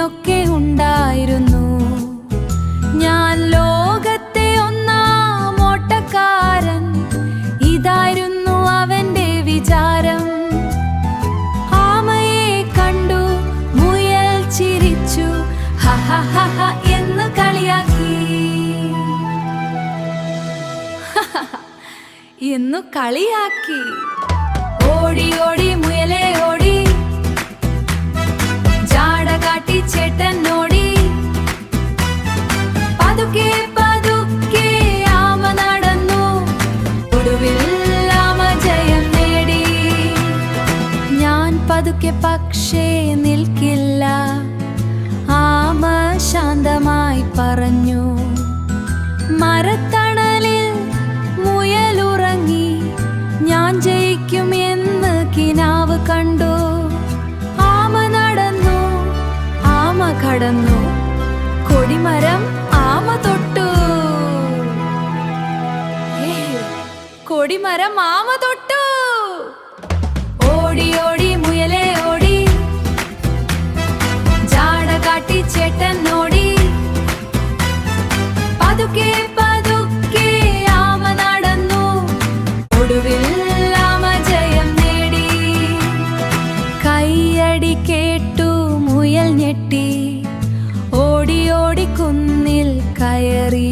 നീയൊക്കെ ഉണ്ടായിരുന്നു. ഞാൻ ലോകത്തെ ഒന്നാം ഓട്ടക്കാരൻ, ഇതായിരുന്നു അവന്റെ വിചാരം. ആമയെ കണ്ടു മുയൽ ചിരിച്ചു, ഹഹഹഹ എന്ന് കളിയാക്കി. എന്നു കളിയാക്കി. ഓടി ഓടി മുയലേ ഓടി, ജാട കാട്ടി ചേട്ടൻ ഓടി. പതുക്കെ പതുക്കെ ആമ നടന്നു, ഒടുവിൽ ആമ ജയം നേടി. ഞാൻ പതുക്കെ പക്ഷേ നിൽക്കില്ല, ആമ ശാന്തമായി പറഞ്ഞു. മരത്തണലിൽ മുയലുറങ്ങി, ഞാൻ ജയിക്കും എന്ന് കിനാവ് കണ്ടു. ആമ നടന്നു, ആമ കടന്നു, കൊടിമരം ആമ തൊട്ടു. കൊടിമരം ആമ തൊട്ടു. ഓടി ഓടി മുയലേ ഓടി, ജാട കാട്ടി ചേട്ടൻ ഓടി. പതുക്കെ പതുക്കെ ആമ നടന്നു, ഒടുവിൽ ആമ ജയം നേടി. കൈയടി കേട്ടു മുയൽ ഞെട്ടി, ഓടി ഓടി കുന്നിൽ കയറി.